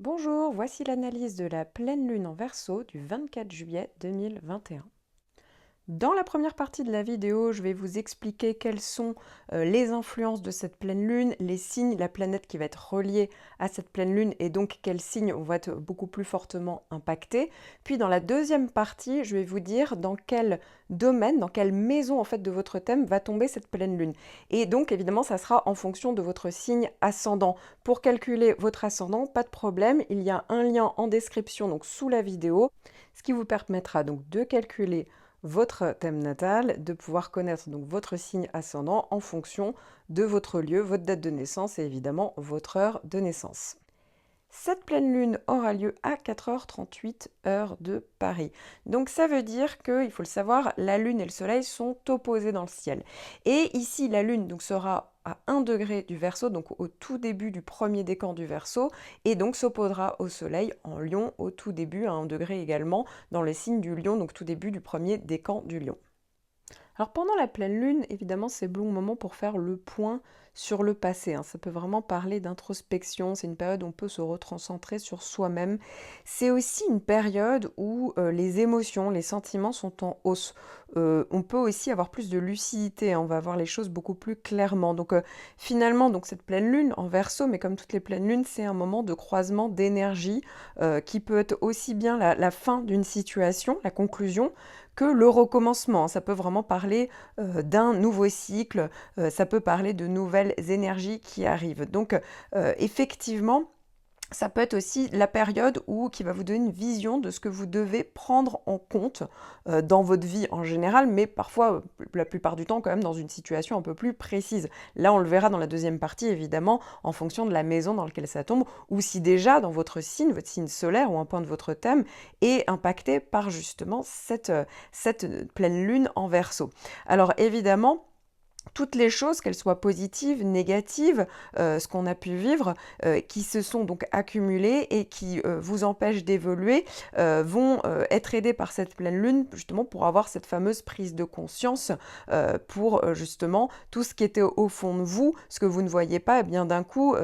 Bonjour, voici l'analyse de la pleine lune en Verseau du 24 juillet 2021. Dans la première partie de la vidéo, je vais vous expliquer quelles sont les influences de cette pleine lune, les signes, la planète qui va être reliée à cette pleine lune et donc quels signes vont être beaucoup plus fortement impactés. Puis dans la deuxième partie, je vais vous dire dans quel domaine, dans quelle maison en fait de votre thème va tomber cette pleine lune. Et donc évidemment, ça sera en fonction de votre signe ascendant. Pour calculer votre ascendant, pas de problème, il y a un lien en description donc sous la vidéo, ce qui vous permettra donc de calculer votre thème natal, de pouvoir connaître donc votre signe ascendant en fonction de votre lieu, votre date de naissance et évidemment votre heure de naissance. Cette pleine lune aura lieu à 4h38 heure de Paris. Donc ça veut dire que, il faut le savoir, la lune et le soleil sont opposés dans le ciel. Et ici, la lune donc sera à 1 degré du Verseau, donc au tout début du premier décan du Verseau, et donc s'opposera au soleil en Lion au tout début, à 1 degré également, dans le signe du Lion, donc tout début du premier décan du Lion. Alors pendant la pleine lune, évidemment, c'est le bon moment pour faire le point sur le passé. Ça peut vraiment parler d'introspection. C'est une période où on peut se reconcentrer sur soi-même. C'est aussi une période où les émotions, les sentiments sont en hausse. On peut aussi avoir plus de lucidité. On va voir les choses beaucoup plus clairement. Donc finalement, donc cette pleine lune en Verseau, mais comme toutes les pleines lunes, c'est un moment de croisement d'énergie qui peut être aussi bien la fin d'une situation, la conclusion, que le recommencement. Ça peut vraiment parler d'un nouveau cycle, ça peut parler de nouvelles énergies qui arrivent. Donc effectivement, ça peut être aussi la période qui va vous donner une vision de ce que vous devez prendre en compte dans votre vie en général, mais parfois, la plupart du temps, quand même dans une situation un peu plus précise. Là, on le verra dans la deuxième partie, évidemment, en fonction de la maison dans laquelle ça tombe, ou si déjà dans votre signe solaire ou un point de votre thème est impacté par justement cette pleine lune en Verseau. Alors évidemment, toutes les choses, qu'elles soient positives, négatives, ce qu'on a pu vivre, qui se sont donc accumulées et qui vous empêchent d'évoluer, vont être aidées par cette pleine lune, justement pour avoir cette fameuse prise de conscience, pour justement tout ce qui était au fond de vous, ce que vous ne voyez pas, et bien d'un coup,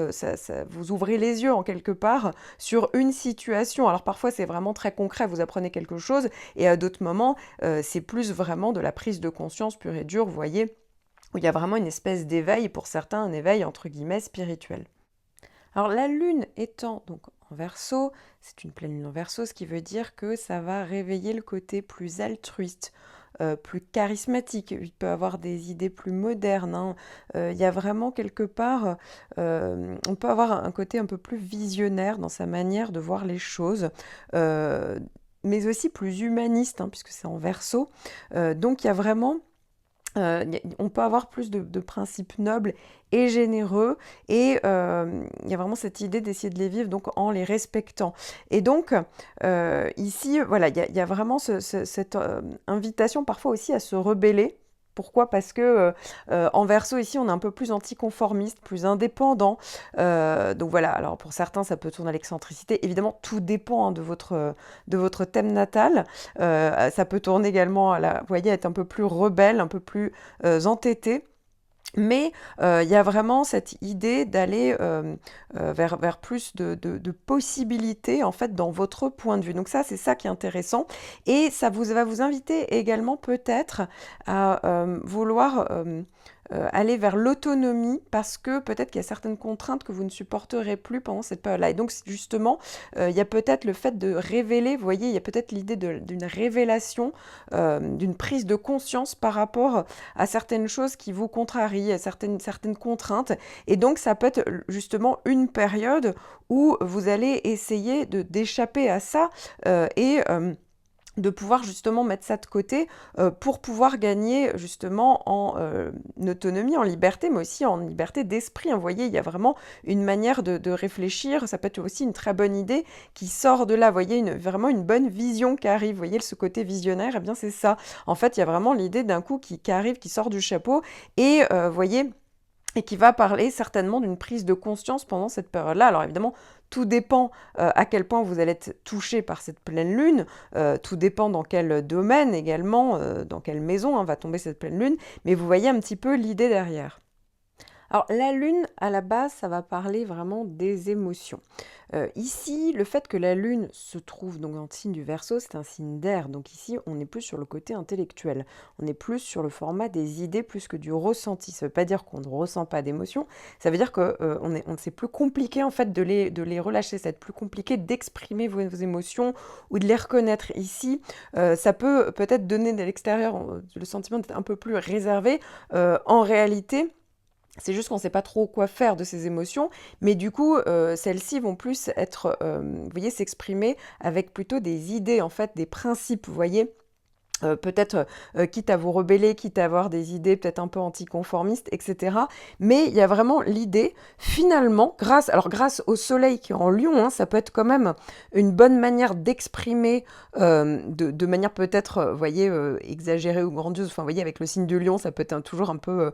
vous ouvrez les yeux en quelque part sur une situation. Alors parfois c'est vraiment très concret, vous apprenez quelque chose, et à d'autres moments, c'est plus vraiment de la prise de conscience pure et dure, vous voyez, où il y a vraiment une espèce d'éveil, pour certains un éveil entre guillemets spirituel. Alors la lune étant donc en Verseau, c'est une pleine lune en Verseau, ce qui veut dire que ça va réveiller le côté plus altruiste, plus charismatique. Il peut avoir des idées plus modernes. Il y a vraiment quelque part, on peut avoir un côté un peu plus visionnaire dans sa manière de voir les choses. Mais aussi plus humaniste, puisque c'est en Verseau. Donc il y a vraiment on peut avoir plus de principes nobles et généreux, et il y a vraiment cette idée d'essayer de les vivre donc en les respectant. Et donc ici, voilà, il y a vraiment cette invitation parfois aussi à se rebeller. Pourquoi? Parce que en Verseau, ici, on est un peu plus anticonformiste, plus indépendant. Donc voilà, alors pour certains, ça peut tourner à l'excentricité. Évidemment, tout dépend de votre thème natal. Ça peut tourner également vous voyez, être un peu plus rebelle, un peu plus entêté. Mais il y a vraiment cette idée d'aller vers plus de possibilités en fait dans votre point de vue. Donc ça, c'est ça qui est intéressant. Et ça va vous inviter également peut-être à vouloir aller vers l'autonomie, parce que peut-être qu'il y a certaines contraintes que vous ne supporterez plus pendant cette période-là. Et donc justement, il y a peut-être le fait de révéler, vous voyez, il y a peut-être l'idée d'une révélation, d'une prise de conscience par rapport à certaines choses qui vous contrarient, à certaines contraintes. Et donc ça peut être justement une période où vous allez essayer d'échapper à ça et de pouvoir justement mettre ça de côté pour pouvoir gagner justement en autonomie, en liberté, mais aussi en liberté d'esprit. Vous voyez, il y a vraiment une manière de réfléchir. Ça peut être aussi une très bonne idée qui sort de là. Vous voyez, vraiment une bonne vision qui arrive. Vous voyez, ce côté visionnaire, eh bien c'est ça. En fait, il y a vraiment l'idée d'un coup qui arrive, qui sort du chapeau. Et vous voyez, et qui va parler certainement d'une prise de conscience pendant cette période-là. Alors évidemment, tout dépend à quel point vous allez être touché par cette pleine lune, tout dépend dans quel domaine également, dans quelle maison va tomber cette pleine lune, mais vous voyez un petit peu l'idée derrière. Alors, la lune, à la base, ça va parler vraiment des émotions. Ici, le fait que la lune se trouve donc dans le signe du Verseau, c'est un signe d'air. Donc ici, on est plus sur le côté intellectuel. On est plus sur le format des idées plus que du ressenti. Ça ne veut pas dire qu'on ne ressent pas d'émotions. Ça veut dire que c'est plus compliqué en fait de les relâcher. Ça va être plus compliqué d'exprimer vos émotions ou de les reconnaître. Ici, ça peut peut-être donner de l'extérieur le sentiment d'être un peu plus réservé. En réalité, c'est juste qu'on ne sait pas trop quoi faire de ces émotions, mais du coup, celles-ci vont plus être, vous voyez, s'exprimer avec plutôt des idées, en fait, des principes, vous voyez. Peut-être, quitte à vous rebeller, quitte à avoir des idées peut-être un peu anticonformistes, etc. Mais il y a vraiment l'idée, finalement, grâce au soleil qui est en Lion, hein, ça peut être quand même une bonne manière d'exprimer, de manière peut-être, vous voyez, exagérée ou grandiose. Enfin, vous voyez, avec le signe de Lion, ça peut être toujours un peu,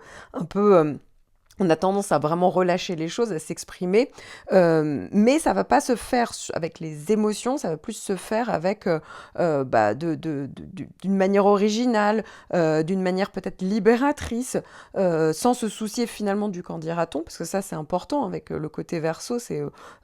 on a tendance à vraiment relâcher les choses, à s'exprimer, mais ça va pas se faire avec les émotions, ça va plus se faire avec, bah, d'une manière originale, d'une manière peut-être libératrice, sans se soucier finalement du qu'en dira-t-on, parce que ça c'est important avec le côté Verseau, c'est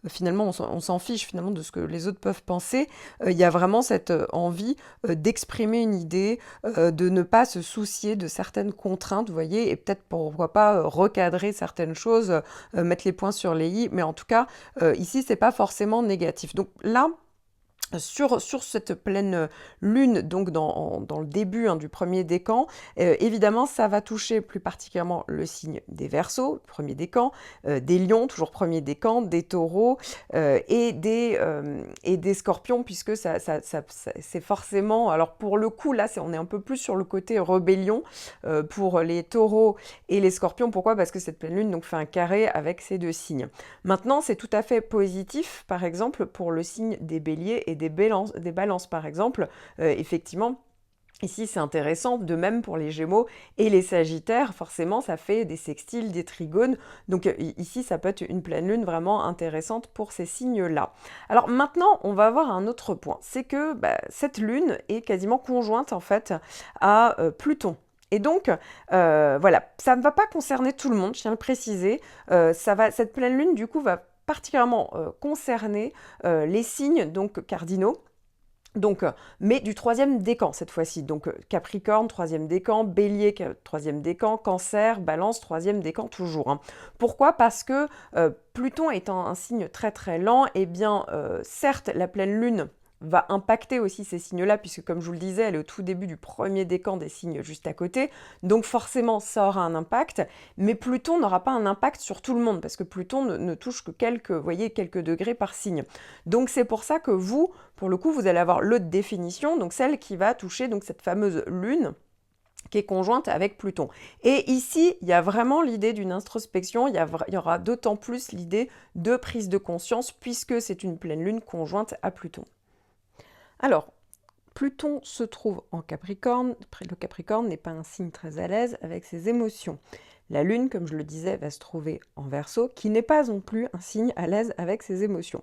finalement on s'en fiche finalement de ce que les autres peuvent penser. Il y a vraiment cette envie d'exprimer une idée, de ne pas se soucier de certaines contraintes, vous voyez, et peut-être pourquoi pas recadrer certaines choses, mettre les points sur les i, mais en tout cas, ici, c'est pas forcément négatif. Donc là, sur cette pleine lune, donc dans le début du premier décan, évidemment, ça va toucher plus particulièrement le signe des Verseaux, premier décan, des Lions, toujours premier décan, des Taureaux et des Scorpions, puisque c'est forcément... Alors pour le coup, là, on est un peu plus sur le côté rébellion pour les Taureaux et les Scorpions. Pourquoi? Parce que cette pleine lune donc, fait un carré avec ces deux signes. Maintenant, c'est tout à fait positif, par exemple, pour le signe des Béliers et des balances, par exemple. Effectivement, ici, c'est intéressant, de même pour les Gémeaux et les Sagittaires, forcément, ça fait des sextiles, des trigones. Donc ici, ça peut être une pleine lune vraiment intéressante pour ces signes-là. Alors maintenant, on va avoir un autre point. C'est que cette lune est quasiment conjointe, en fait, à Pluton. Et donc, voilà, ça ne va pas concerner tout le monde, je tiens à le préciser. Cette pleine lune, du coup, va particulièrement concerner les signes donc cardinaux. Donc, mais du troisième décan cette fois-ci. Donc Capricorne, troisième décan, Bélier, troisième décan, Cancer, Balance, troisième décan toujours. Hein. Pourquoi? Parce que Pluton étant un signe très très lent, eh bien certes la pleine lune va impacter aussi ces signes-là, puisque comme je vous le disais, elle est au tout début du premier décan des signes juste à côté, donc forcément ça aura un impact, mais Pluton n'aura pas un impact sur tout le monde, parce que Pluton ne touche que quelques degrés par signe. Donc c'est pour ça que vous, pour le coup, vous allez avoir l'autre définition, donc celle qui va toucher donc cette fameuse lune, qui est conjointe avec Pluton. Et ici, il y a vraiment l'idée d'une introspection, il y aura d'autant plus l'idée de prise de conscience, puisque c'est une pleine lune conjointe à Pluton. Alors, Pluton se trouve en Capricorne. Le Capricorne n'est pas un signe très à l'aise avec ses émotions. La Lune, comme je le disais, va se trouver en Verseau, qui n'est pas non plus un signe à l'aise avec ses émotions.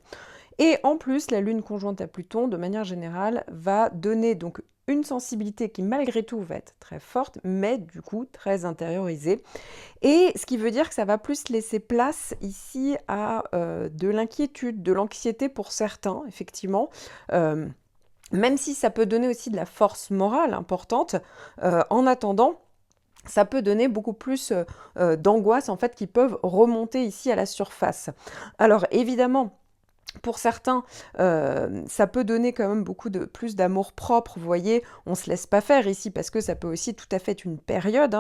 Et en plus, la Lune conjointe à Pluton, de manière générale, va donner donc une sensibilité qui malgré tout va être très forte, mais du coup très intériorisée. Et ce qui veut dire que ça va plus laisser place ici à de l'inquiétude, de l'anxiété pour certains, effectivement. Même si ça peut donner aussi de la force morale importante, en attendant, ça peut donner beaucoup plus d'angoisse en fait qui peuvent remonter ici à la surface. Alors évidemment, pour certains, ça peut donner quand même plus d'amour propre, vous voyez, on se laisse pas faire ici parce que ça peut aussi tout à fait être une période,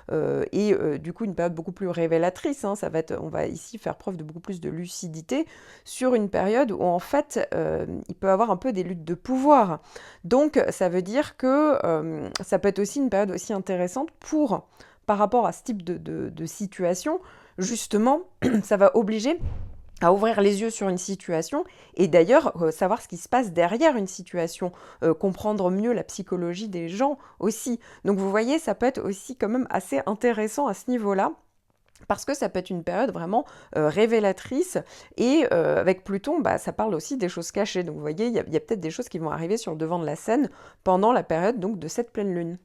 du coup une période beaucoup plus révélatrice, hein, on va ici faire preuve de beaucoup plus de lucidité sur une période où en fait il peut y avoir un peu des luttes de pouvoir. Donc ça veut dire que ça peut être aussi une période aussi intéressante par rapport à ce type de situation, justement, ça va obliger à ouvrir les yeux sur une situation et d'ailleurs savoir ce qui se passe derrière une situation, comprendre mieux la psychologie des gens aussi. Donc vous voyez, ça peut être aussi quand même assez intéressant à ce niveau-là. Parce que ça peut être une période vraiment révélatrice et avec Pluton, ça parle aussi des choses cachées. Donc vous voyez, il y a peut-être des choses qui vont arriver sur le devant de la scène pendant la période donc, de cette pleine lune.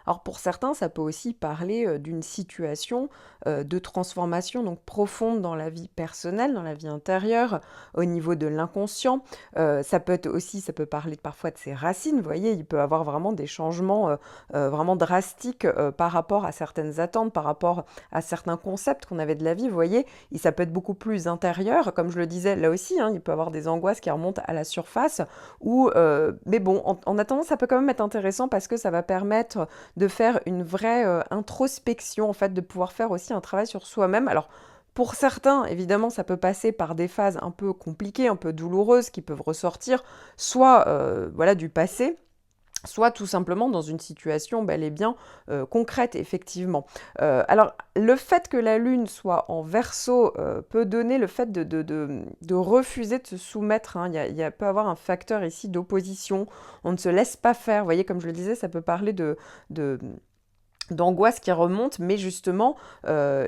Alors pour certains, ça peut aussi parler d'une situation de transformation donc profonde dans la vie personnelle, dans la vie intérieure, au niveau de l'inconscient. Ça peut être aussi, ça peut parler parfois de ses racines. Vous voyez, il peut avoir vraiment des changements vraiment drastiques par rapport à certaines attentes, par rapport à certains concepts qu'on avait de la vie. Vous voyez, et ça peut être beaucoup plus intérieur, comme je le disais là aussi, hein, il peut y avoir des angoisses qui remontent à la surface. Mais bon, en attendant, ça peut quand même être intéressant parce que ça va permettre de faire une vraie introspection, en fait, de pouvoir faire aussi un travail sur soi-même. Alors, pour certains, évidemment, ça peut passer par des phases un peu compliquées, un peu douloureuses qui peuvent ressortir, soit voilà, du passé, soit tout simplement dans une situation bel et bien concrète, effectivement. Alors, le fait que la Lune soit en Verseau peut donner le fait de refuser de se soumettre, hein. Peut avoir un facteur ici d'opposition. On ne se laisse pas faire. Vous voyez, comme je le disais, ça peut parler de d'angoisse qui remonte, mais justement,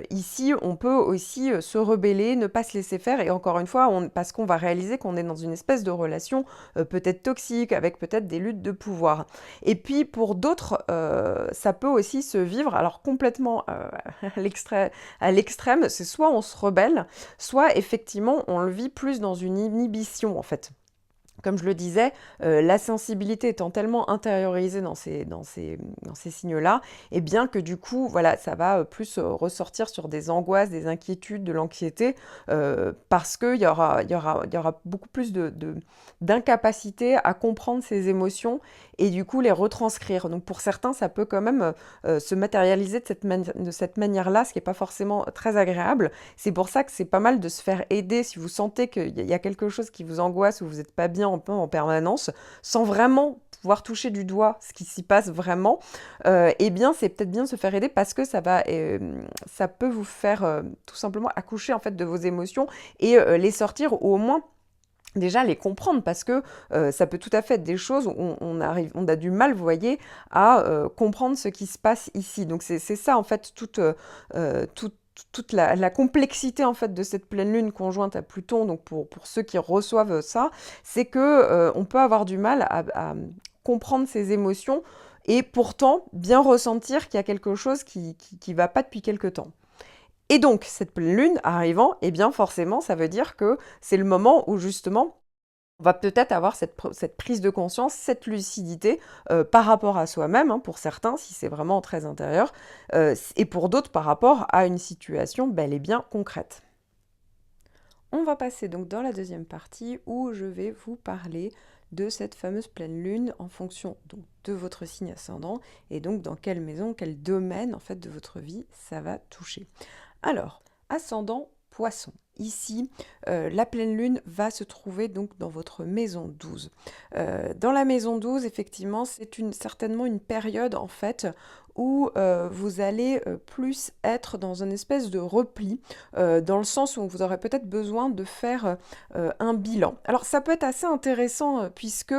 ici, on peut aussi se rebeller, ne pas se laisser faire, et encore une fois, parce qu'on va réaliser qu'on est dans une espèce de relation peut-être toxique, avec peut-être des luttes de pouvoir. Et puis, pour d'autres, ça peut aussi se vivre, alors complètement à l'extrême, c'est soit on se rebelle, soit effectivement, on le vit plus dans une inhibition, en fait. Comme je le disais, la sensibilité étant tellement intériorisée dans ces signes-là, et bien que du coup, voilà, ça va plus ressortir sur des angoisses, des inquiétudes, de l'anxiété, parce qu'il y aura beaucoup plus d'incapacité à comprendre ces émotions et du coup les retranscrire. Donc pour certains, ça peut quand même se matérialiser de cette manière-là, ce qui n'est pas forcément très agréable. C'est pour ça que c'est pas mal de se faire aider si vous sentez qu'il y a quelque chose qui vous angoisse ou vous n'êtes pas bien en permanence, sans vraiment pouvoir toucher du doigt ce qui s'y passe vraiment, eh bien c'est peut-être bien de se faire aider parce que ça peut vous faire tout simplement accoucher en fait de vos émotions et les sortir ou au moins déjà les comprendre parce que ça peut tout à fait être des choses où on a du mal, vous voyez, à comprendre ce qui se passe ici. Donc c'est ça en fait toute la complexité en fait de cette pleine lune conjointe à Pluton, donc pour ceux qui reçoivent ça, c'est que on peut avoir du mal à comprendre ses émotions et pourtant bien ressentir qu'il y a quelque chose qui va pas depuis quelque temps. Et donc, cette pleine lune arrivant, eh bien forcément, ça veut dire que c'est le moment où justement, on va peut-être avoir cette prise de conscience, cette lucidité par rapport à soi-même, hein, pour certains, si c'est vraiment très intérieur, et pour d'autres par rapport à une situation bel et bien concrète. On va passer donc dans la deuxième partie où je vais vous parler de cette fameuse pleine lune en fonction donc, de votre signe ascendant et donc dans quelle maison, quel domaine en fait de votre vie ça va toucher. Alors, ascendant Poisson. Ici, la pleine lune va se trouver donc dans votre maison 12. Dans la maison 12, effectivement, c'est certainement une période en fait où vous allez plus être dans une espèce de repli, dans le sens où vous aurez peut-être besoin de faire un bilan. Alors ça peut être assez intéressant puisque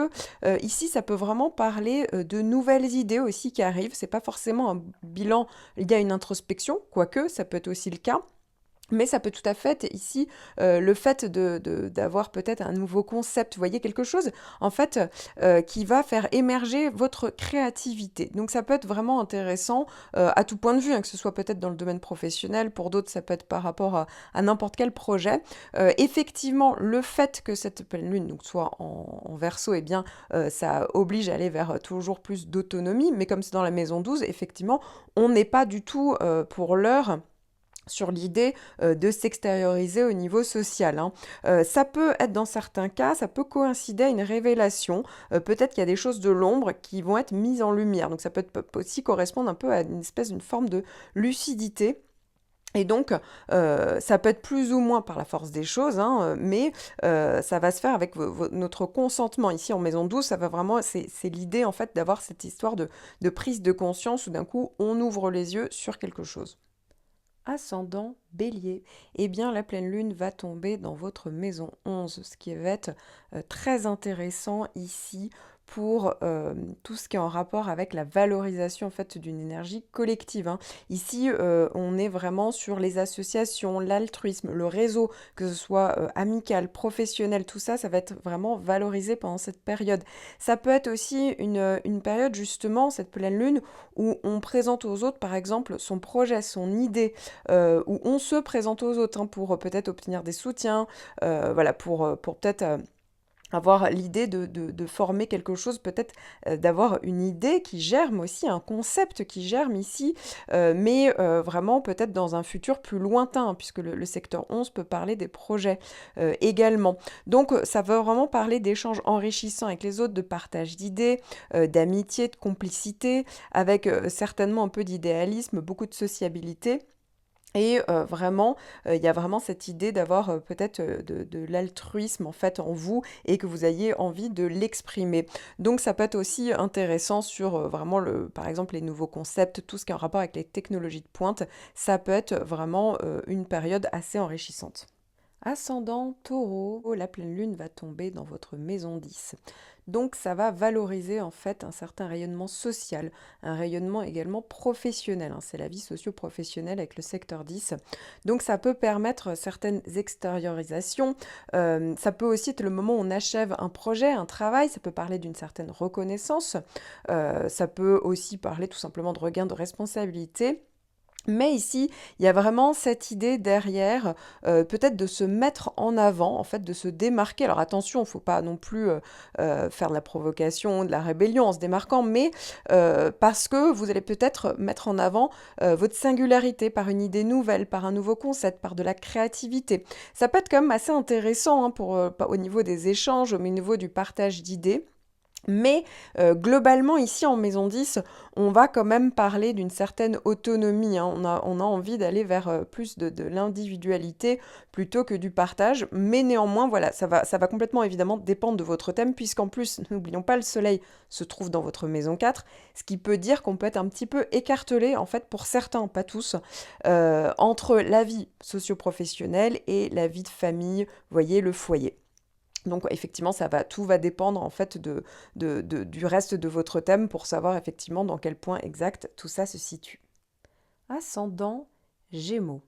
ici ça peut vraiment parler de nouvelles idées aussi qui arrivent. C'est pas forcément un bilan lié à une introspection, quoique ça peut être aussi le cas. Mais ça peut tout à fait être ici le fait d'avoir peut-être un nouveau concept, vous voyez, quelque chose en fait qui va faire émerger votre créativité. Donc ça peut être vraiment intéressant à tout point de vue, hein, que ce soit peut-être dans le domaine professionnel, pour d'autres ça peut être par rapport à n'importe quel projet. Effectivement, le fait que cette pleine lune donc, soit en Verseau, eh bien ça oblige à aller vers toujours plus d'autonomie, mais comme c'est dans la maison 12, effectivement, on n'est pas du tout pour l'heure sur l'idée de s'extérioriser au niveau social, hein. Ça peut être dans certains cas, ça peut coïncider à une révélation. Peut-être qu'il y a des choses de l'ombre qui vont être mises en lumière. Donc ça peut aussi correspondre un peu à une forme de lucidité. Et donc, ça peut être plus ou moins par la force des choses, hein, mais ça va se faire avec notre consentement. Ici, en maison 12, ça va vraiment, c'est l'idée en fait d'avoir cette histoire de prise de conscience où d'un coup, on ouvre les yeux sur quelque chose. Ascendant Bélier, eh bien la pleine lune va tomber dans votre maison 11, ce qui va être très intéressant ici pour tout ce qui est en rapport avec la valorisation en fait d'une énergie collective, hein. Ici, on est vraiment sur les associations, l'altruisme, le réseau, que ce soit amical, professionnel, tout ça, ça va être vraiment valorisé pendant cette période. Ça peut être aussi une période justement, cette pleine lune, où on présente aux autres, par exemple, son projet, son idée, où on se présente aux autres, hein, pour peut-être obtenir des soutiens, voilà, pour peut-être avoir l'idée de former quelque chose, peut-être d'avoir une idée qui germe aussi, un concept qui germe ici, mais vraiment peut-être dans un futur plus lointain, hein, puisque le secteur 11 peut parler des projets également. Donc ça veut vraiment parler d'échanges enrichissants avec les autres, de partage d'idées, d'amitié, de complicité, avec certainement un peu d'idéalisme, beaucoup de sociabilité. Et vraiment, il y a vraiment cette idée d'avoir, peut-être, de l'altruisme, en fait, en vous et que vous ayez envie de l'exprimer. Donc ça peut être aussi intéressant sur, vraiment par exemple, les nouveaux concepts, tout ce qui est en rapport avec les technologies de pointe. Ça peut être vraiment, une période assez enrichissante. Ascendant Taureau, la pleine lune va tomber dans votre maison 10. Donc ça va valoriser en fait un certain rayonnement social, un rayonnement également professionnel, hein. C'est la vie socio-professionnelle avec le secteur 10. Donc ça peut permettre certaines extériorisations. Ça peut aussi être le moment où on achève un projet, un travail. Ça peut parler d'une certaine reconnaissance. Ça peut aussi parler tout simplement de regain de responsabilité. Mais ici, il y a vraiment cette idée derrière, peut-être de se mettre en avant, en fait, de se démarquer. Alors attention, il ne faut pas non plus faire de la provocation, de la rébellion en se démarquant, mais parce que vous allez peut-être mettre en avant votre singularité par une idée nouvelle, par un nouveau concept, par de la créativité. Ça peut être quand même assez intéressant, hein, au niveau des échanges, au niveau du partage d'idées. Mais globalement, ici en maison 10, on va quand même parler d'une certaine autonomie, hein. On a envie d'aller vers plus de l'individualité plutôt que du partage. Mais néanmoins, voilà, ça va complètement évidemment dépendre de votre thème, puisqu'en plus, n'oublions pas, le soleil se trouve dans votre maison 4, ce qui peut dire qu'on peut être un petit peu écartelé, en fait, pour certains, pas tous, entre la vie socio-professionnelle et la vie de famille, vous voyez, le foyer. Donc effectivement, tout va dépendre en fait du reste de votre thème pour savoir effectivement dans quel point exact tout ça se situe. Ascendant Gémeaux.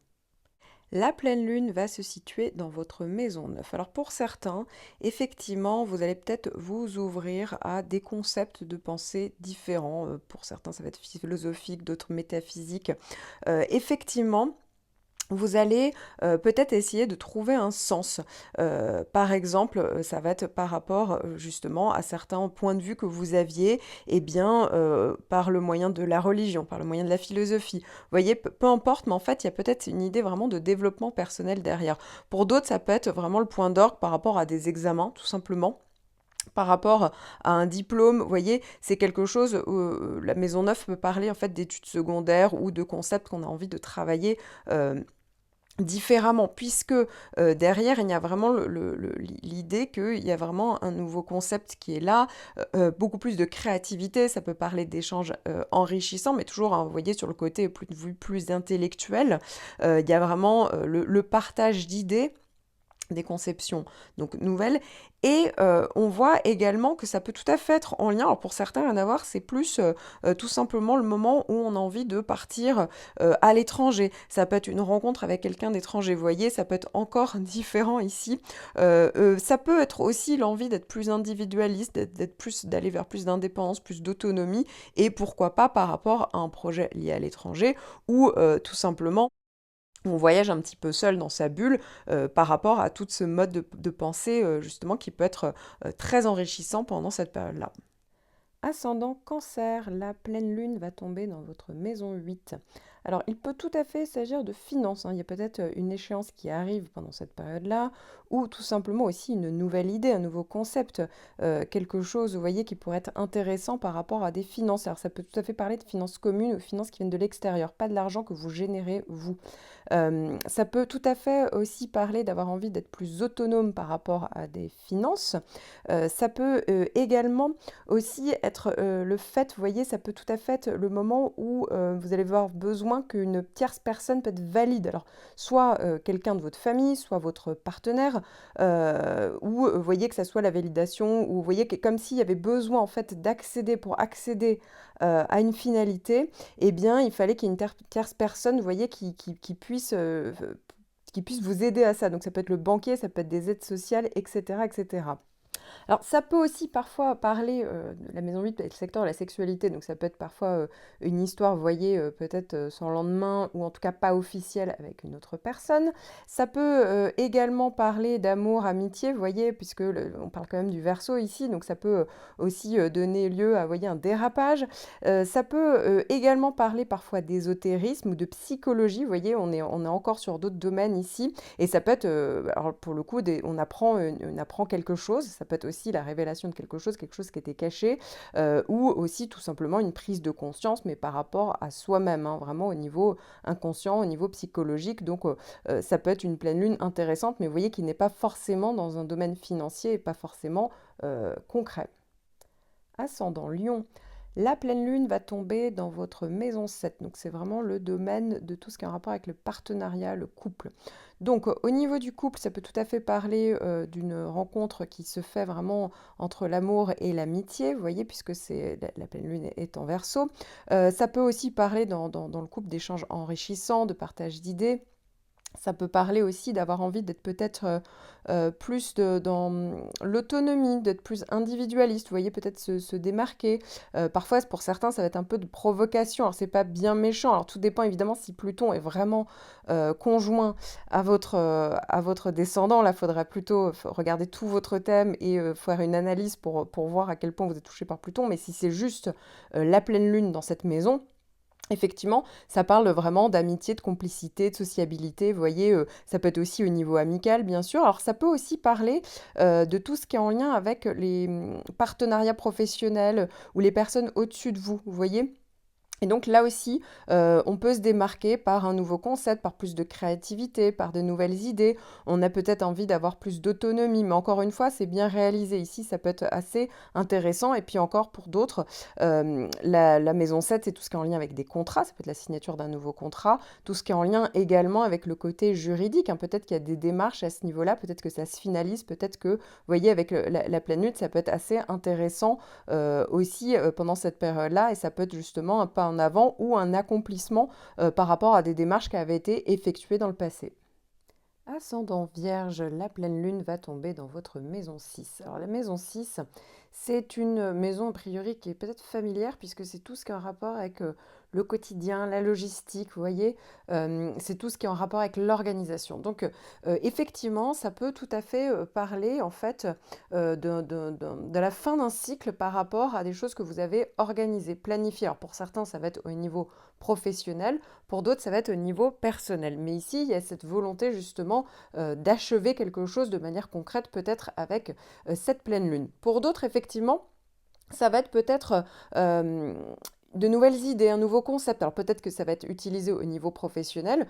La pleine lune va se situer dans votre maison 9. Alors pour certains, effectivement, vous allez peut-être vous ouvrir à des concepts de pensée différents. Pour certains, ça va être philosophique, d'autres métaphysiques. Effectivement, vous allez peut-être essayer de trouver un sens. Par exemple, ça va être par rapport justement à certains points de vue que vous aviez, eh bien, par le moyen de la religion, par le moyen de la philosophie. Vous voyez, peu importe, mais en fait, il y a peut-être une idée vraiment de développement personnel derrière. Pour d'autres, ça peut être vraiment le point d'orgue par rapport à des examens, tout simplement. Par rapport à un diplôme, vous voyez, c'est quelque chose où la maison 9 peut parler en fait d'études secondaires ou de concepts qu'on a envie de travailler différemment, puisque derrière, il y a vraiment l'idée qu'il y a vraiment un nouveau concept qui est là, beaucoup plus de créativité, ça peut parler d'échanges enrichissants, mais toujours, hein, vous voyez, sur le côté plus intellectuel, il y a vraiment le partage d'idées, des conceptions donc nouvelles, et on voit également que ça peut tout à fait être en lien, alors pour certains, rien à voir, c'est plus tout simplement le moment où on a envie de partir à l'étranger. Ça peut être une rencontre avec quelqu'un d'étranger, vous voyez, ça peut être encore différent ici. Ça peut être aussi l'envie d'être plus individualiste, d'aller vers plus d'indépendance, plus d'autonomie, et pourquoi pas par rapport à un projet lié à l'étranger, ou tout simplement on voyage un petit peu seul dans sa bulle par rapport à tout ce mode de pensée justement qui peut être très enrichissant pendant cette période-là. Ascendant Cancer, la pleine lune va tomber dans votre maison 8. Alors, il peut tout à fait s'agir de finances, hein. Il y a peut-être une échéance qui arrive pendant cette période-là, ou tout simplement aussi une nouvelle idée, un nouveau concept, quelque chose, vous voyez, qui pourrait être intéressant par rapport à des finances. Alors, ça peut tout à fait parler de finances communes ou finances qui viennent de l'extérieur, pas de l'argent que vous générez vous. Ça peut tout à fait aussi parler d'avoir envie d'être plus autonome par rapport à des finances. Ça peut également aussi être le fait, vous voyez, ça peut tout à fait être le moment où vous allez avoir besoin moins qu'une tierce personne peut être valide. Alors, soit quelqu'un de votre famille, soit votre partenaire, ou vous voyez que ça soit la validation, ou vous voyez que comme s'il y avait besoin en fait d'accéder, pour accéder à une finalité, eh bien il fallait qu'il y ait une tierce personne, vous voyez, qui puisse vous aider à ça. Donc ça peut être le banquier, ça peut être des aides sociales, etc., etc. Alors, ça peut aussi parfois parler, de la maison 8 peut être le secteur de la sexualité, donc ça peut être parfois une histoire, vous voyez, peut-être sans lendemain, ou en tout cas pas officielle avec une autre personne. Ça peut également parler d'amour, amitié, vous voyez, puisque on parle quand même du Verseau ici, donc ça peut aussi donner lieu à, vous voyez, un dérapage. Ça peut également parler parfois d'ésotérisme ou de psychologie, vous voyez, on est encore sur d'autres domaines ici, et ça peut être, alors pour le coup, on apprend quelque chose, ça peut être aussi la révélation de quelque chose qui était caché, ou aussi tout simplement une prise de conscience, mais par rapport à soi-même, hein, vraiment au niveau inconscient, au niveau psychologique. Donc ça peut être une pleine lune intéressante, mais vous voyez qu'il n'est pas forcément dans un domaine financier et pas forcément concret. Ascendant Lion. La pleine lune va tomber dans votre maison 7, donc c'est vraiment le domaine de tout ce qui a un rapport avec le partenariat, le couple. Donc au niveau du couple, ça peut tout à fait parler d'une rencontre qui se fait vraiment entre l'amour et l'amitié, vous voyez, puisque la pleine lune est en Verseau. Ça peut aussi parler dans le couple d'échanges enrichissants, de partage d'idées. Ça peut parler aussi d'avoir envie d'être peut-être plus dans l'autonomie, d'être plus individualiste, vous voyez, peut-être se démarquer. Parfois, pour certains, ça va être un peu de provocation. Alors, c'est pas bien méchant. Alors, tout dépend évidemment si Pluton est vraiment conjoint à votre descendant. Là, il faudra plutôt regarder tout votre thème et faire une analyse pour voir à quel point vous êtes touché par Pluton. Mais si c'est juste la pleine lune dans cette maison, effectivement, ça parle vraiment d'amitié, de complicité, de sociabilité, vous voyez, ça peut être aussi au niveau amical, bien sûr. Alors ça peut aussi parler de tout ce qui est en lien avec les partenariats professionnels ou les personnes au-dessus de vous, vous voyez. Et donc là aussi, on peut se démarquer par un nouveau concept, par plus de créativité, par de nouvelles idées. On a peut-être envie d'avoir plus d'autonomie, mais encore une fois, c'est bien réalisé. Ici, ça peut être assez intéressant. Et puis encore pour d'autres, la maison 7, c'est tout ce qui est en lien avec des contrats. Ça peut être la signature d'un nouveau contrat. Tout ce qui est en lien également avec le côté juridique, hein. Peut-être qu'il y a des démarches à ce niveau-là. Peut-être que ça se finalise. Peut-être que, vous voyez, avec la pleine lune, ça peut être assez intéressant aussi pendant cette période-là. Et ça peut être justement un pas en avant ou un accomplissement par rapport à des démarches qui avaient été effectuées dans le passé. Ascendant Vierge, la pleine lune va tomber dans votre maison 6. Alors la maison 6, c'est une maison a priori qui est peut-être familière puisque c'est tout ce qui est en rapport avec le quotidien, la logistique, vous voyez, c'est tout ce qui est en rapport avec l'organisation. Donc effectivement, ça peut tout à fait parler en fait de la fin d'un cycle par rapport à des choses que vous avez organisées, planifiées. Alors pour certains, ça va être au niveau professionnel, pour d'autres, ça va être au niveau personnel. Mais ici, il y a cette volonté justement d'achever quelque chose de manière concrète, peut-être avec cette pleine lune. Pour d'autres, effectivement, ça va être peut-être de nouvelles idées, un nouveau concept. Alors peut-être que ça va être utilisé au niveau professionnel.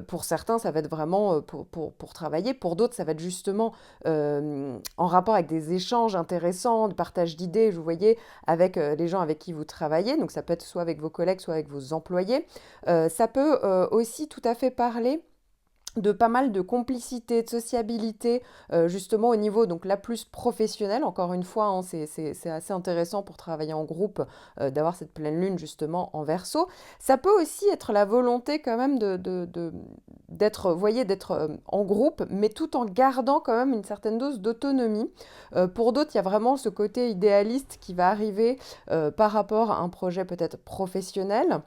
Pour certains, ça va être vraiment pour travailler. Pour d'autres, ça va être justement en rapport avec des échanges intéressants, de partage d'idées, vous voyez, avec les gens avec qui vous travaillez. Donc ça peut être soit avec vos collègues, soit avec vos employés. Ça peut aussi tout à fait parler de pas mal de complicité, de sociabilité, justement au niveau donc la plus professionnelle. Encore une fois, hein, c'est assez intéressant pour travailler en groupe, d'avoir cette pleine lune justement en Verseau. Ça peut aussi être la volonté quand même d'être, vous voyez, d'être en groupe, mais tout en gardant quand même une certaine dose d'autonomie. Pour d'autres, il y a vraiment ce côté idéaliste qui va arriver par rapport à un projet peut-être professionnel.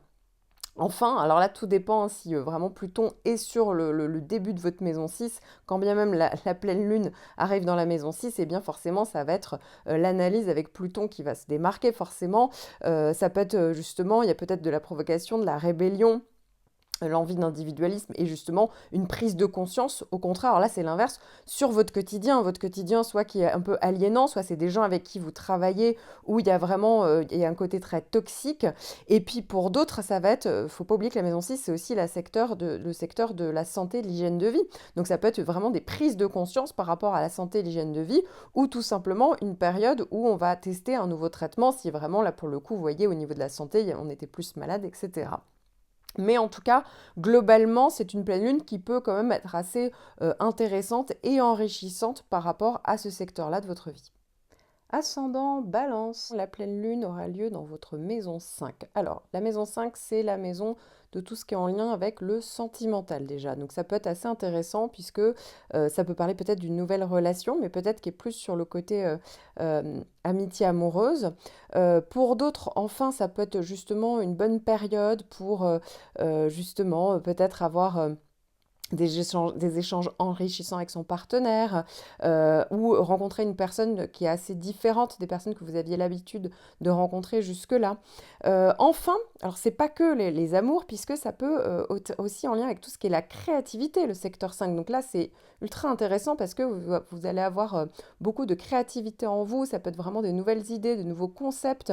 Enfin, alors là, tout dépend si vraiment Pluton est sur le début de votre maison 6, quand bien même la pleine lune arrive dans la maison 6, et bien forcément, ça va être l'analyse avec Pluton qui va se démarquer forcément. Ça peut être justement, il y a peut-être de la provocation, de la rébellion, l'envie d'individualisme et justement une prise de conscience, au contraire, alors là c'est l'inverse, sur votre quotidien soit qui est un peu aliénant, soit c'est des gens avec qui vous travaillez, où il y a vraiment il y a un côté très toxique, et puis pour d'autres ça va être, faut pas oublier que la maison 6 c'est aussi le secteur de la santé, de l'hygiène de vie, donc ça peut être vraiment des prises de conscience par rapport à la santé et l'hygiène de vie, ou tout simplement une période où on va tester un nouveau traitement, si vraiment là pour le coup, vous voyez, au niveau de la santé, on était plus malade, etc. Mais en tout cas, globalement, c'est une pleine lune qui peut quand même être assez intéressante et enrichissante par rapport à ce secteur-là de votre vie. Ascendant Balance, la pleine lune aura lieu dans votre maison 5. Alors, la maison 5, c'est la maison de tout ce qui est en lien avec le sentimental déjà. Donc ça peut être assez intéressant puisque ça peut parler peut-être d'une nouvelle relation, mais peut-être qui est plus sur le côté amitié amoureuse. Pour d'autres, enfin, ça peut être justement une bonne période pour justement peut-être avoir des échanges enrichissants avec son partenaire, ou rencontrer une personne qui est assez différente des personnes que vous aviez l'habitude de rencontrer jusque-là. Enfin, alors c'est pas que les amours, puisque ça peut aussi en lien avec tout ce qui est la créativité, le secteur 5. Donc là, c'est ultra intéressant parce que vous allez avoir beaucoup de créativité en vous, ça peut être vraiment des nouvelles idées, de nouveaux concepts,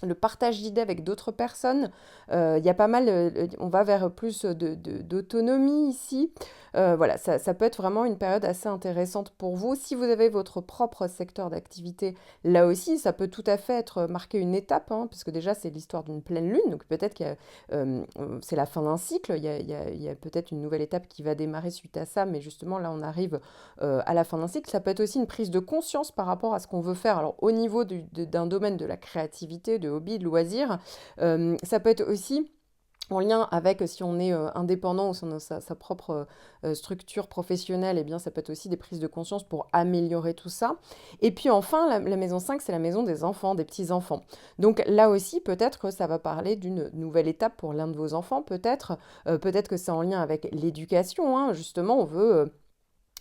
le partage d'idées avec d'autres personnes. Il y a pas mal, on va vers plus d'autonomie ici. Voilà, ça peut être vraiment une période assez intéressante pour vous. Si vous avez votre propre secteur d'activité, là aussi, ça peut tout à fait être marqué une étape, hein, parce que déjà, c'est l'histoire d'une pleine lune, donc peut-être que c'est la fin d'un cycle. Il y a peut-être une nouvelle étape qui va démarrer suite à ça, mais justement, là, on arrive à la fin d'un cycle. Ça peut être aussi une prise de conscience par rapport à ce qu'on veut faire. Alors, au niveau d'un domaine de la créativité, de hobby, de loisirs, ça peut être aussi en lien avec si on est indépendant ou si on a sa propre structure professionnelle, eh bien ça peut être aussi des prises de conscience pour améliorer tout ça. Et puis enfin, la maison 5, c'est la maison des enfants, des petits-enfants. Donc là aussi, peut-être que ça va parler d'une nouvelle étape pour l'un de vos enfants, peut-être. Peut-être que c'est en lien avec l'éducation, hein. Justement, on veut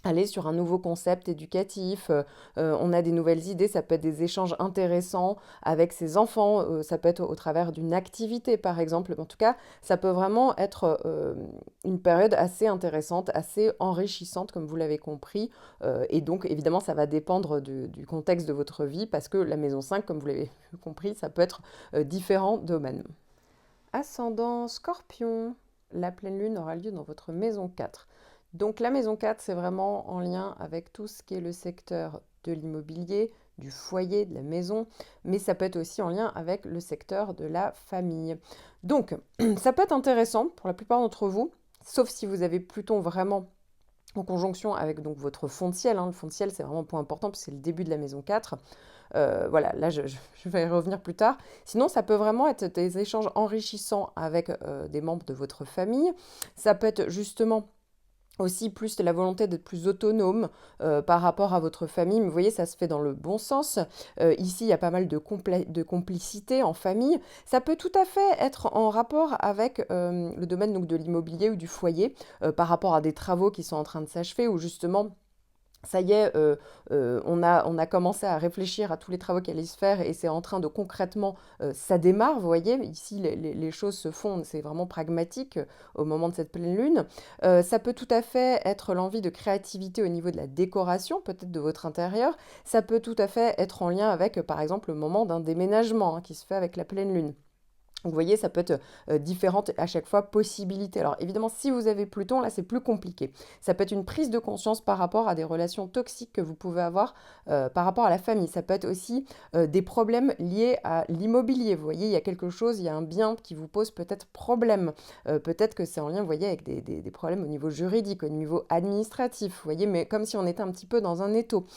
aller sur un nouveau concept éducatif, on a des nouvelles idées, ça peut être des échanges intéressants avec ses enfants, ça peut être au travers d'une activité par exemple, mais en tout cas, ça peut vraiment être une période assez intéressante, assez enrichissante comme vous l'avez compris, et donc évidemment ça va dépendre du contexte de votre vie, parce que la maison 5, comme vous l'avez compris, ça peut être différents domaines. Ascendant Scorpion, la pleine lune aura lieu dans votre maison 4. Donc la maison 4, c'est vraiment en lien avec tout ce qui est le secteur de l'immobilier, du foyer, de la maison, mais ça peut être aussi en lien avec le secteur de la famille. Donc ça peut être intéressant pour la plupart d'entre vous, sauf si vous avez Pluton vraiment en conjonction avec donc votre fond de ciel, hein. Le fond de ciel, c'est vraiment un point important, parce que c'est le début de la maison 4. Voilà, là, je vais y revenir plus tard. Sinon, ça peut vraiment être des échanges enrichissants avec des membres de votre famille. Ça peut être justement aussi plus de la volonté d'être plus autonome par rapport à votre famille. Mais vous voyez, ça se fait dans le bon sens. Ici, il y a pas mal de complicité en famille. Ça peut tout à fait être en rapport avec le domaine donc, de l'immobilier ou du foyer, par rapport à des travaux qui sont en train de s'achever, ou justement ça y est, on a commencé à réfléchir à tous les travaux qui allaient se faire, et c'est en train de concrètement, ça démarre, vous voyez, ici les choses se font, c'est vraiment pragmatique au moment de cette pleine lune. Ça peut tout à fait être l'envie de créativité au niveau de la décoration, peut-être de votre intérieur. Ça peut tout à fait être en lien avec, par exemple, le moment d'un déménagement, hein, qui se fait avec la pleine lune. Vous voyez, ça peut être différentes à chaque fois possibilités. Alors évidemment, si vous avez Pluton, là c'est plus compliqué. Ça peut être une prise de conscience par rapport à des relations toxiques que vous pouvez avoir par rapport à la famille. Ça peut être aussi des problèmes liés à l'immobilier. Vous voyez, il y a quelque chose, il y a un bien qui vous pose peut-être problème. Peut-être que c'est en lien, vous voyez, avec des problèmes au niveau juridique, au niveau administratif. Vous voyez, mais comme si on était un petit peu dans un étau.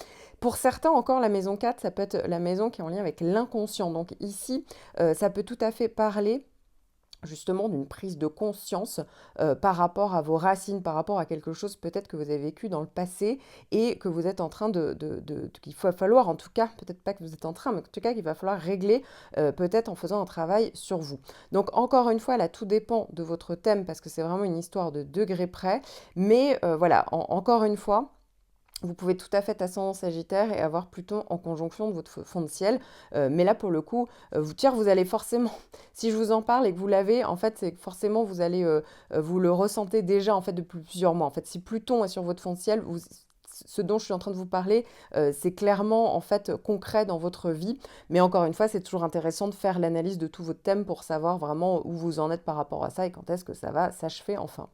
Pour certains encore, la maison 4, ça peut être la maison qui est en lien avec l'inconscient. Donc ici, ça peut tout à fait parler justement d'une prise de conscience par rapport à vos racines, par rapport à quelque chose peut-être que vous avez vécu dans le passé, et que vous êtes en train qu'il va falloir, en tout cas, peut-être pas que vous êtes en train, mais en tout cas qu'il va falloir régler peut-être en faisant un travail sur vous. Donc encore une fois, là, tout dépend de votre thème, parce que c'est vraiment une histoire de degré près, mais voilà, encore une fois, vous pouvez tout à fait être ascendant Sagittaire et avoir Pluton en conjonction de votre fond de ciel. Mais là, pour le coup, vous allez forcément, si je vous en parle et que vous l'avez, en fait, c'est que forcément, vous allez, vous le ressentez déjà, en fait, depuis plusieurs mois. En fait, si Pluton est sur votre fond de ciel, ce dont je suis en train de vous parler, c'est clairement, en fait, concret dans votre vie. Mais encore une fois, c'est toujours intéressant de faire l'analyse de tout votre thème pour savoir vraiment où vous en êtes par rapport à ça et quand est-ce que ça va s'achever enfin.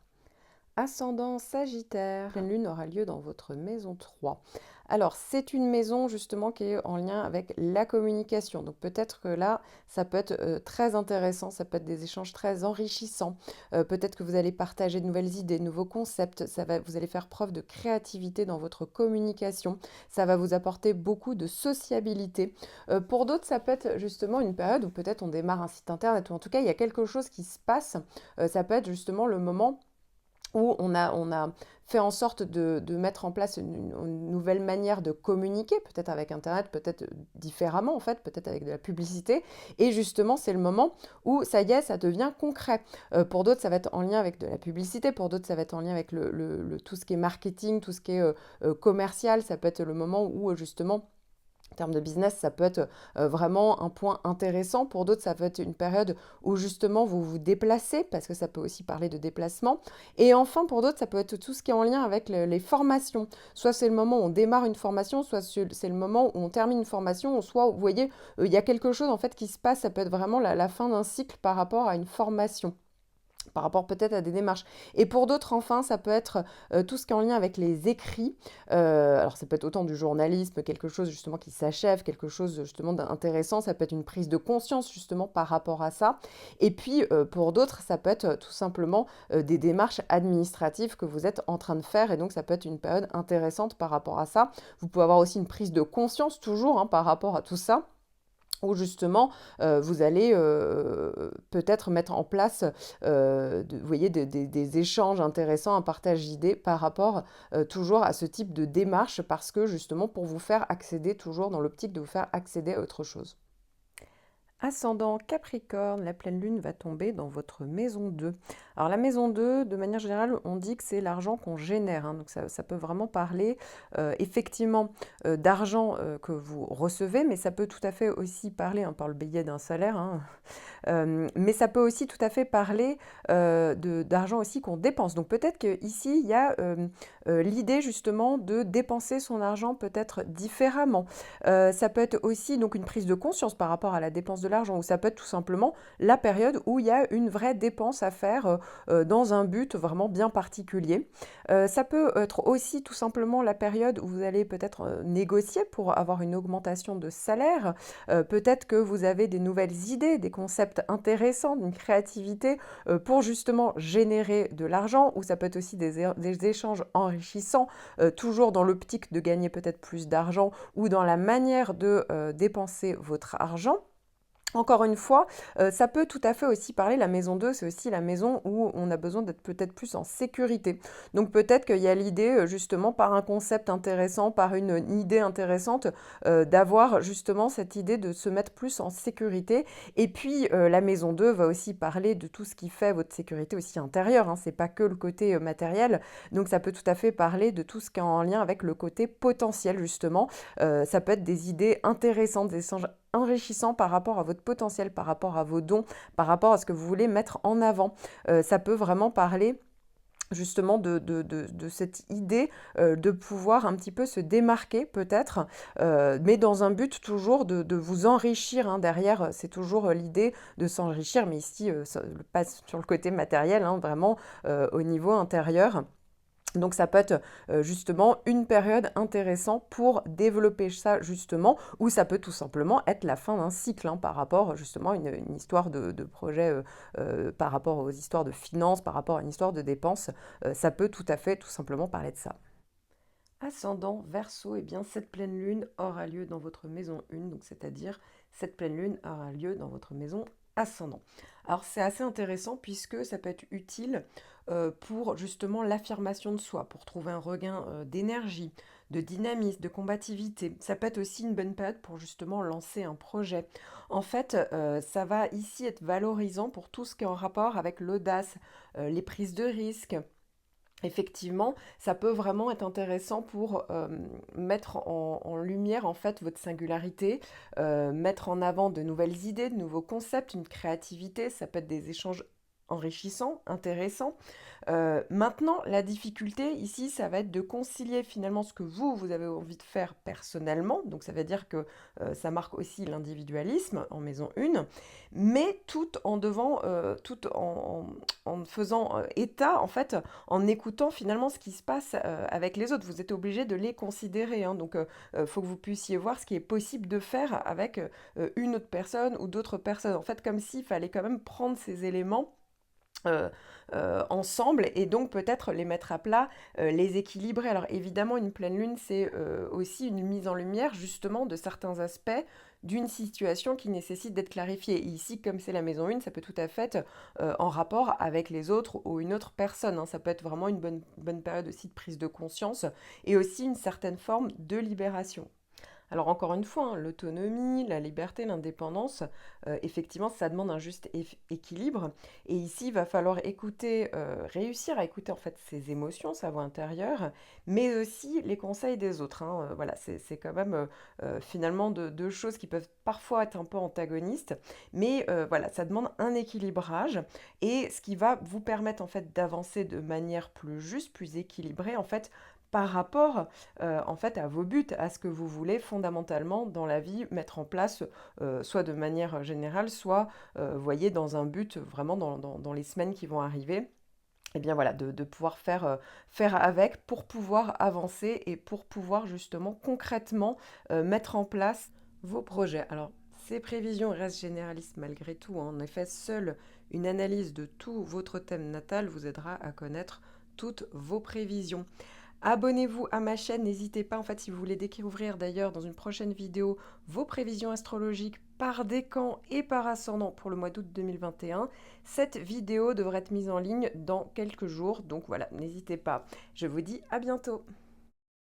Ascendant Sagittaire, pleine lune aura lieu dans votre maison 3. Alors, c'est une maison justement qui est en lien avec la communication. Donc peut-être que là, ça peut être très intéressant, ça peut être des échanges très enrichissants. Peut-être que vous allez partager de nouvelles idées, de nouveaux concepts. Vous allez faire preuve de créativité dans votre communication. Ça va vous apporter beaucoup de sociabilité. Pour d'autres, ça peut être justement une période où peut-être on démarre un site internet ou en tout cas, il y a quelque chose qui se passe. Ça peut être justement le moment où on a fait en sorte de mettre en place une nouvelle manière de communiquer, peut-être avec Internet, peut-être différemment en fait, peut-être avec de la publicité. Et justement, c'est le moment où ça y est, ça devient concret. Pour d'autres, ça va être en lien avec de la publicité, pour d'autres, ça va être en lien avec tout ce qui est marketing, tout ce qui est commercial. Ça peut être le moment où justement en termes de business, ça peut être vraiment un point intéressant. Pour d'autres, ça peut être une période où justement vous vous déplacez, parce que ça peut aussi parler de déplacement. Et enfin, pour d'autres, ça peut être tout ce qui est en lien avec les formations. Soit c'est le moment où on démarre une formation, soit c'est le moment où on termine une formation, soit, vous voyez, il y a quelque chose en fait qui se passe. Ça peut être vraiment la fin d'un cycle par rapport à une formation, par rapport peut-être à des démarches. Et pour d'autres, enfin, ça peut être tout ce qui est en lien avec les écrits. Alors, ça peut être autant du journalisme, quelque chose justement qui s'achève, quelque chose justement d'intéressant. Ça peut être une prise de conscience justement par rapport à ça. Et puis, pour d'autres, ça peut être tout simplement des démarches administratives que vous êtes en train de faire. Et donc, ça peut être une période intéressante par rapport à ça. Vous pouvez avoir aussi une prise de conscience toujours par rapport à tout ça, où justement vous allez peut-être mettre en place vous voyez, des échanges intéressants, un partage d'idées par rapport toujours à ce type de démarche, parce que justement pour vous faire accéder, toujours dans l'optique de vous faire accéder à autre chose. Ascendant Capricorne, la pleine lune va tomber dans votre maison 2. Alors la maison 2, de manière générale, on dit que c'est l'argent qu'on génère. Donc ça peut vraiment parler effectivement d'argent que vous recevez, mais ça peut tout à fait aussi parler, par le biais d'un salaire, mais ça peut aussi tout à fait parler d'argent aussi qu'on dépense. Donc peut-être qu'ici, il y a l'idée justement de dépenser son argent peut-être différemment. Ça peut être aussi donc une prise de conscience par rapport à la dépense de l'argent, ou ça peut être tout simplement la période où il y a une vraie dépense à faire dans un but vraiment bien particulier. Ça peut être aussi tout simplement la période où vous allez peut-être négocier pour avoir une augmentation de salaire. Peut-être que vous avez des nouvelles idées, des concepts intéressants, une créativité pour justement générer de l'argent, ou ça peut être aussi des échanges enrichissants, toujours dans l'optique de gagner peut-être plus d'argent, ou dans la manière de dépenser votre argent. Encore une fois, ça peut tout à fait aussi parler, la maison 2, c'est aussi la maison où on a besoin d'être peut-être plus en sécurité. Donc peut-être qu'il y a l'idée, justement, par un concept intéressant, par une idée intéressante, d'avoir justement cette idée de se mettre plus en sécurité. Et puis, la maison 2 va aussi parler de tout ce qui fait votre sécurité aussi intérieure, c'est pas que le côté matériel. Donc ça peut tout à fait parler de tout ce qui est en lien avec le côté potentiel, justement. Ça peut être des idées intéressantes, des échanges enrichissant par rapport à votre potentiel, par rapport à vos dons, par rapport à ce que vous voulez mettre en avant. Ça peut vraiment parler justement de cette idée de pouvoir un petit peu se démarquer peut-être, mais dans un but toujours de vous enrichir. Derrière, c'est toujours l'idée de s'enrichir, mais ici, pas sur le côté matériel, vraiment au niveau intérieur. Donc ça peut être justement une période intéressante pour développer ça justement, ou ça peut tout simplement être la fin d'un cycle par rapport justement à une histoire de projet, par rapport aux histoires de finances, par rapport à une histoire de dépenses. Ça peut tout à fait tout simplement parler de ça. Ascendant Verseau, eh bien cette pleine lune aura lieu dans votre maison 1, donc c'est-à-dire cette pleine lune aura lieu dans votre maison ascendant. Alors c'est assez intéressant puisque ça peut être utile pour justement l'affirmation de soi, pour trouver un regain d'énergie, de dynamisme, de combativité. Ça peut être aussi une bonne période pour justement lancer un projet. En fait, ça va ici être valorisant pour tout ce qui est en rapport avec l'audace, les prises de risques. Effectivement, ça peut vraiment être intéressant pour mettre en lumière en fait votre singularité, mettre en avant de nouvelles idées, de nouveaux concepts, une créativité. Ça peut être des échanges enrichissant, intéressant. Maintenant, la difficulté ici, ça va être de concilier finalement ce que vous avez envie de faire personnellement, donc ça veut dire que ça marque aussi l'individualisme en maison 1, mais tout en faisant état, en fait, en écoutant finalement ce qui se passe avec les autres. Vous êtes obligé de les considérer, hein, donc faut que vous puissiez voir ce qui est possible de faire avec une autre personne ou d'autres personnes. En fait, comme s'il fallait quand même prendre ces éléments euh, ensemble et donc peut-être les mettre à plat, les équilibrer. Alors évidemment, une pleine lune, c'est aussi une mise en lumière justement de certains aspects d'une situation qui nécessite d'être clarifiée. Et ici, comme c'est la maison 1, ça peut tout à fait être en rapport avec les autres ou une autre personne, hein. Ça peut être vraiment une bonne période aussi de prise de conscience et aussi une certaine forme de libération. Alors encore une fois, hein, l'autonomie, la liberté, l'indépendance, effectivement, ça demande un juste équilibre. Et ici, il va falloir écouter, réussir à écouter en fait ses émotions, sa voix intérieure, mais aussi les conseils des autres, hein. Voilà, c'est quand même finalement deux choses qui peuvent parfois être un peu antagonistes, mais voilà, ça demande un équilibrage et ce qui va vous permettre en fait d'avancer de manière plus juste, plus équilibrée en fait par rapport en fait à vos buts, à ce que vous voulez fondamentalement dans la vie mettre en place, soit de manière générale, soit voyez dans un but vraiment dans les semaines qui vont arriver. Et bien voilà, de pouvoir faire avec pour pouvoir avancer et pour pouvoir justement concrètement mettre en place vos projets. Alors, ces prévisions restent généralistes malgré tout, hein. En effet, seule une analyse de tout votre thème natal vous aidera à connaître toutes vos prévisions. Abonnez-vous à ma chaîne, n'hésitez pas en fait si vous voulez découvrir d'ailleurs dans une prochaine vidéo vos prévisions astrologiques par décan et par ascendant pour le mois d'août 2021. Cette vidéo devrait être mise en ligne dans quelques jours, donc voilà, n'hésitez pas. Je vous dis à bientôt.